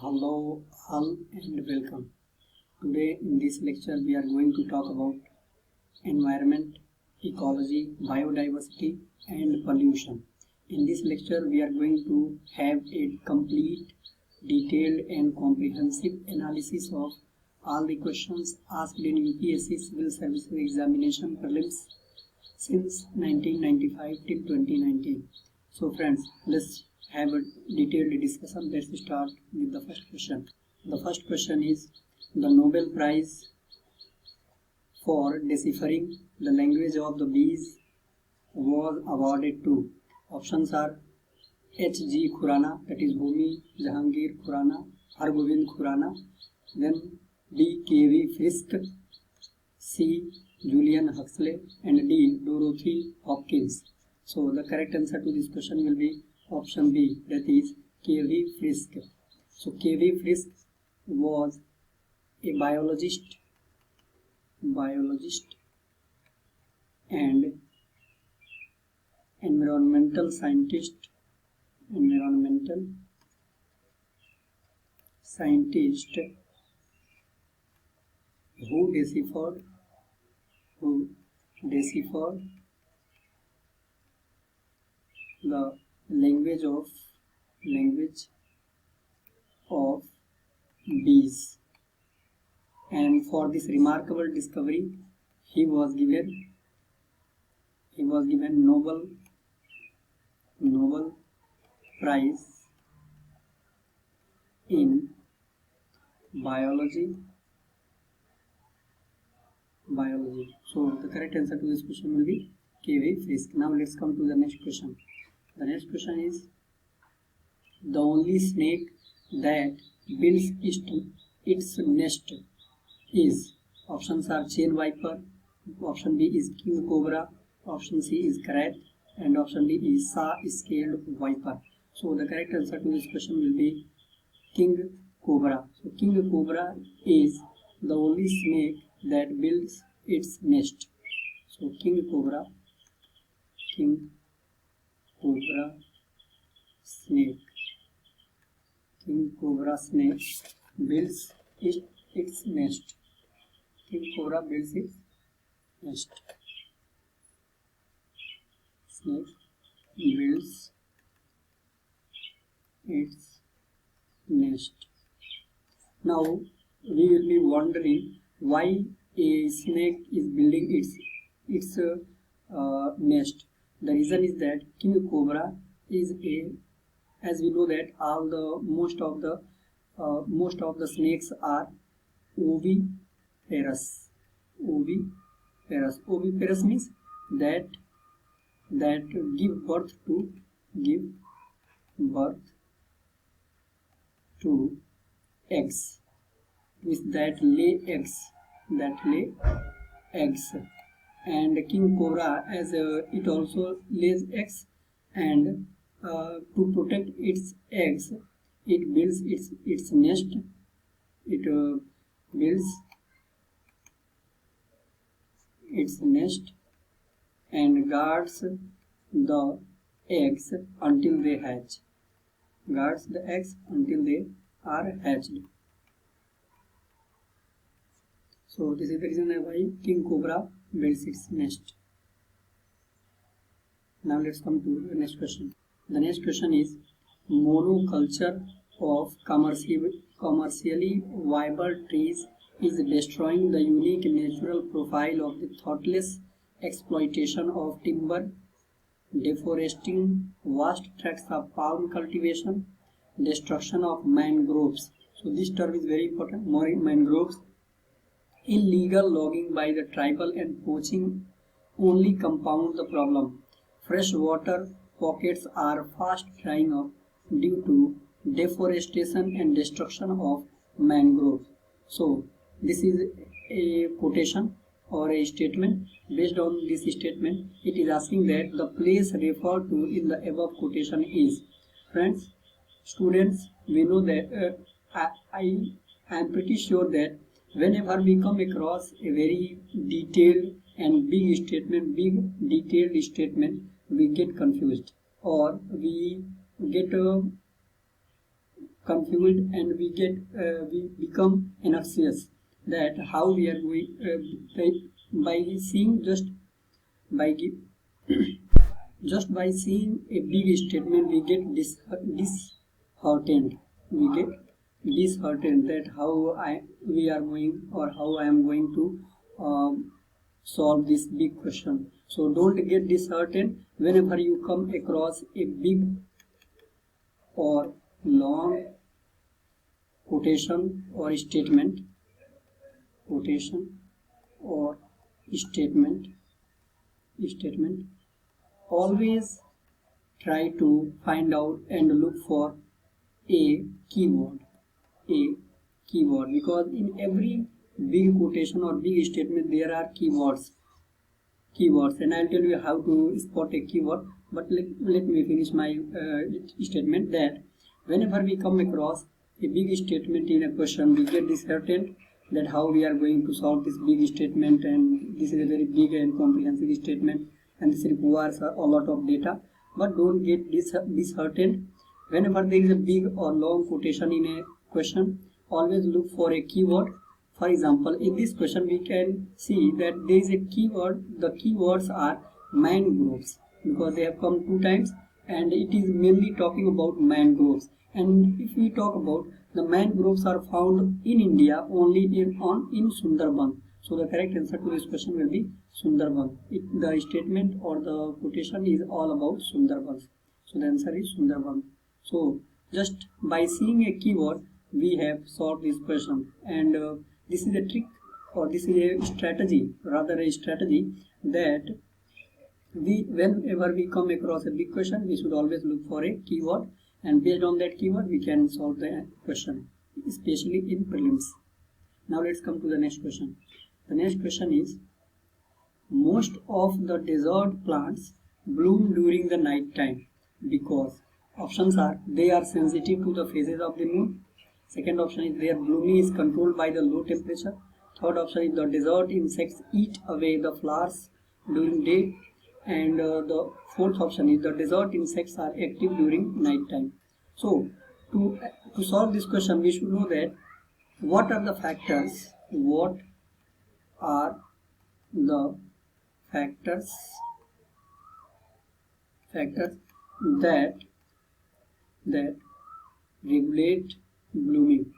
Hello all and welcome. Today in this lecture we are going to talk about environment, ecology, biodiversity and pollution. In this lecture we are going to have a complete, detailed and comprehensive analysis of all the questions asked in UPSC Civil Services Examination prelims since 1995 till 2019. So friends, let's have a detailed discussion. Let's start with the first question. The first question is, the Nobel Prize for deciphering the language of the bees was awarded to. Options are H.G. Khurana, that is Homi Jahangir Khurana, Hargobind Khurana, then D. K.V. Frisk, C. Julian Huxley, and D. Dorothy Hopkins. So the correct answer to this question will be option B, that is K.V. Frisk. So K.V. Frisk was a biologist and environmental scientist who deciphered the language of bees, and for this remarkable discovery he was given Nobel Prize in biology. So the correct answer to this question will be K.V. Frisk. Now let's come to the next question. The next question is, the only snake that builds its nest is. Options are chain viper, option B is king cobra, option C is krat, and option D is saw-scaled viper. So the correct answer to this question will be king cobra. So king cobra is the only snake that builds its nest. So king cobra snake builds its nest. King cobra builds its nest. Snake builds its nest. Now we will be wondering why a snake is building its nest. The reason is that king cobra is as we know that most of the snakes are oviparous. Oviparous means that give birth to eggs, means that lay eggs, and king cobra, as it also lays eggs, and to protect its eggs it builds its nest. It builds its nest and guards the eggs until they hatch. Are hatched. So this is the reason why king cobra builds its nest. Now let's come to the next question. The next question is, monoculture of commercially viable trees is destroying the unique natural profile of the thoughtless exploitation of timber, deforesting vast tracts of palm cultivation, destruction of mangroves. So this term is very important. Mangroves, illegal logging by the tribal, and poaching only compound the problem. Freshwater pockets are fast drying up due to deforestation and destruction of mangroves. So this is a quotation or a statement. Based on this statement, it is asking that the place referred to in the above quotation is. Friends, students, we know that I am pretty sure that whenever we come across a very detailed and big detailed statement, we get confused, or we get confused and we become anxious that how we are going by seeing just by seeing a big statement we get disheartened. We get disheartened that we are going or how I am going to solve this big question. So don't get disheartened whenever you come across a big or long quotation or statement. Always try to find out and look for a keyword because in every big quotation or big statement there are keywords, and I'll tell you how to spot a keyword. But let me finish my statement that whenever we come across a big statement in a question, we get disheartened that how we are going to solve this big statement, and this is a very big and comprehensive statement and this requires a lot of data. But don't get disheartened whenever there is a big or long quotation in a question. Always look for a keyword. For example, in this question we can see that there is a keyword. The keywords are mangroves because they have come 2 times and it is mainly talking about mangroves. And if we talk about the mangroves are found in India only in Sundarban. So the correct answer to this question will be Sundarban. The statement or the quotation is all about Sundarbans. So the answer is Sundarban. So just by seeing a keyword we have solved this question, and this is a trick or this is a strategy that whenever we come across a big question we should always look for a keyword, and based on that keyword we can solve the question, especially in prelims. Now let's come to the next question. The next question is, most of the desert plants bloom during the night time because options are they are sensitive to the phases of the moon. Second option is their blooming is controlled by the low temperature. Third option is the desert insects eat away the flowers during day. And the fourth option is the desert insects are active during night time. So to solve this question we should know that what are the factors that regulate blooming.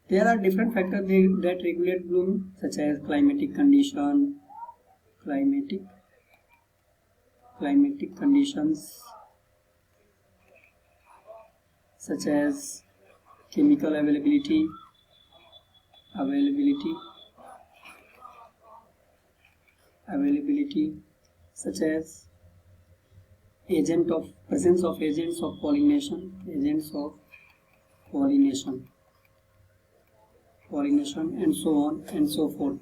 There are different factors that regulate blooming, such as climatic conditions, such as chemical availability, such as presence of agents of pollination, and so on and so forth.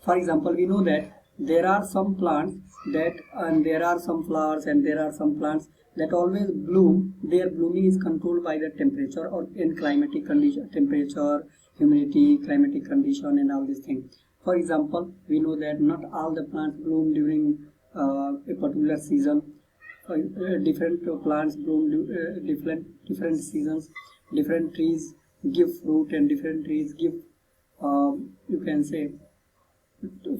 For example, we know that there are some plants and there are some flowers and there are some plants that always bloom. Their blooming is controlled by the temperature or in climatic condition, temperature, humidity, climatic condition, and all these things. For example, we know that not all the plants bloom during a particular season. Different plants bloom different seasons. Different trees give fruit and different trees give you can say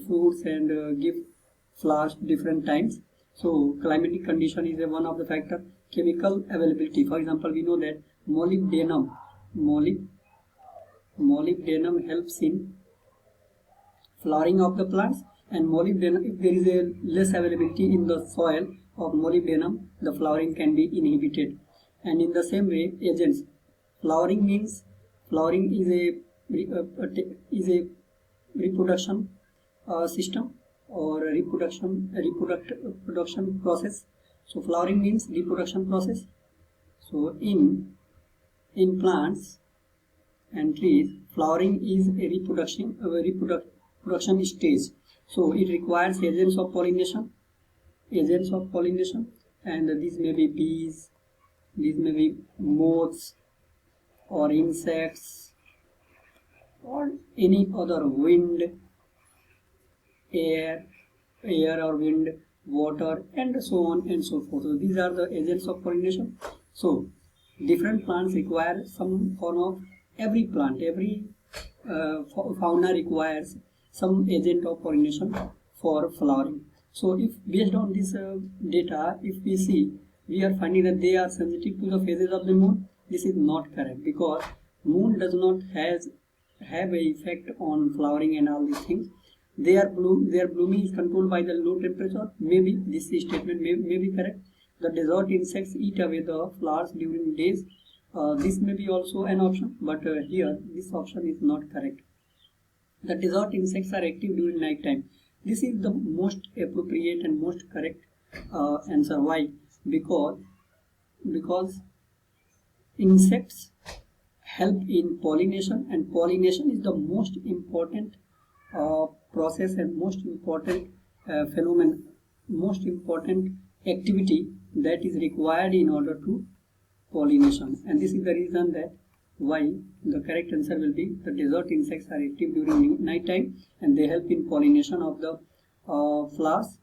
fruits and give flowers different times. So climatic condition is one of the factor. Chemical availability, for example, we know that molybdenum helps in flowering of the plants, and molybdenum, if there is a less availability in the soil of molybdenum, the flowering can be inhibited. And in the same way, agents, flowering is a reproduction system or a reproduction process. So flowering means reproduction process. So in plants and trees, flowering is a reproduction stage. So it requires agents of pollination, and these may be bees, these may be moths or insects or any other wind, air or wind, water, and so on and so forth. So these are the agents of pollination. So different plants require some form of, every plant, every fauna requires some agent of pollination for flowering. So if based on this data, if we see, we are finding that they are sensitive to the phases of the moon. This is not correct, because moon does not have a effect on flowering and all these things. Their blooming is controlled by the low temperature. Maybe this statement may be correct. The desert insects eat away the flowers during days. This may be also an option, but here this option is not correct. The desert insects are active during night time. This is the most appropriate and most correct answer. Why? Because insects help in pollination, and pollination is the most important process and most important phenomenon, most important activity that is required in order to pollination. And this is the reason that why the correct answer will be the desert insects are active during night time, and they help in pollination of the flowers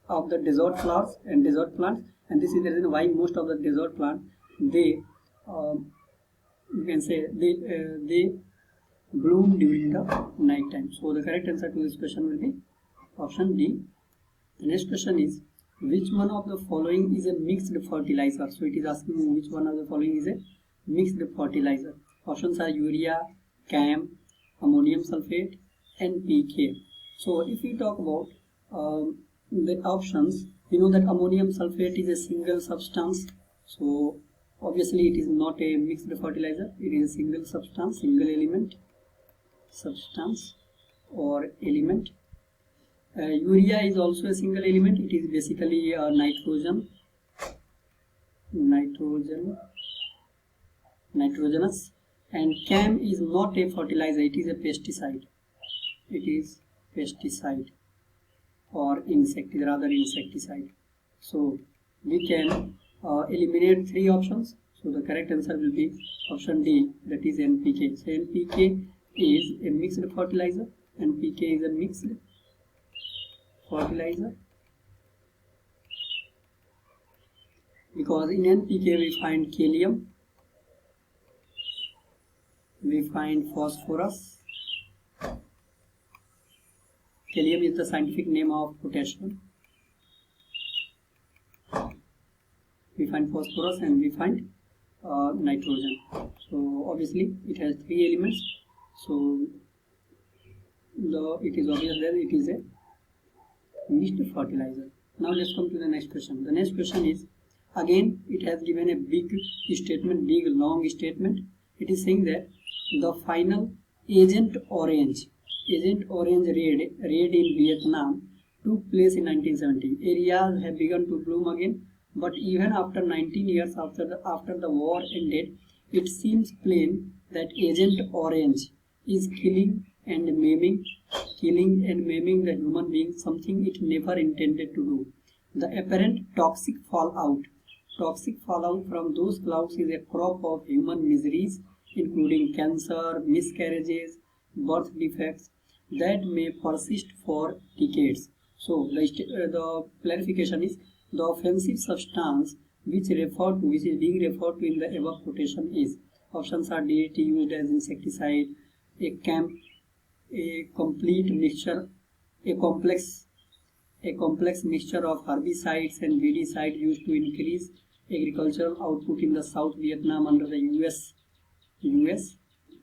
of the desert flowers and desert plants. And this is the reason why most of the desert plants, they you can say they bloom during the night time. So the correct answer to this question will be option D. The next question is, which one of the following is a mixed fertilizer? So it is asking which one of the following is a mixed fertilizer. Options are urea, CAM, ammonium sulfate, NPK. So if we talk about the options, we know that ammonium sulfate is a single substance. So obviously it is not a mixed fertilizer. It is a single substance, single element, substance or element. Urea is also a single element. It is basically nitrogenous. And CAM is not a fertilizer. It is a pesticide. It is pesticide or insecticide. So we can eliminate three options. So the correct answer will be option D, that is NPK. So NPK is a mixed fertilizer. NPK is a mixed fertilizer, because in NPK we find kalium, we find phosphorus. Kalium is the scientific name of potassium. We find phosphorus and we find nitrogen. So obviously it has three elements. So it is obvious that it is a mixed fertilizer. Now let's come to the next question. The next question is, again it has given a big statement, big long statement. It is saying that the final Agent Orange raid in Vietnam took place in 1970. Areas have begun to bloom again, but even after 19 years after the war ended, it seems plain that Agent Orange is killing and maiming the human being, something it never intended to do. The apparent toxic fallout from those clouds is a crop of human miseries, including cancer, miscarriages, birth defects that may persist for decades. So the clarification is, the offensive substance which is being referred to in the above quotation is, options are DDT used as insecticide, a complex mixture of herbicides and weedicides used to increase agricultural output in the South Vietnam under the US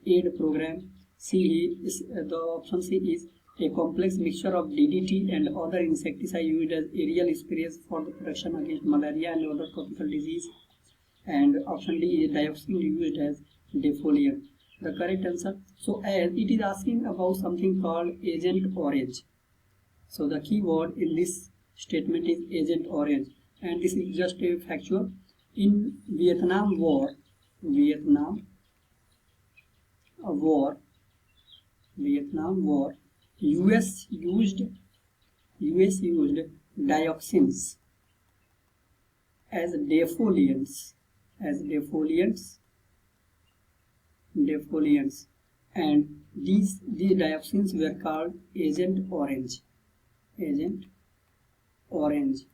aid program. The option C is a complex mixture of DDT and other insecticide used as aerial sprays for the protection against malaria and other tropical disease. And option D is dioxin used as defoliant. The correct answer. So as it is asking about something called Agent Orange. So the key word in this statement is Agent Orange, and this is just a factual. In Vietnam War, US used dioxins as defoliants, and these dioxins were called Agent Orange. orange.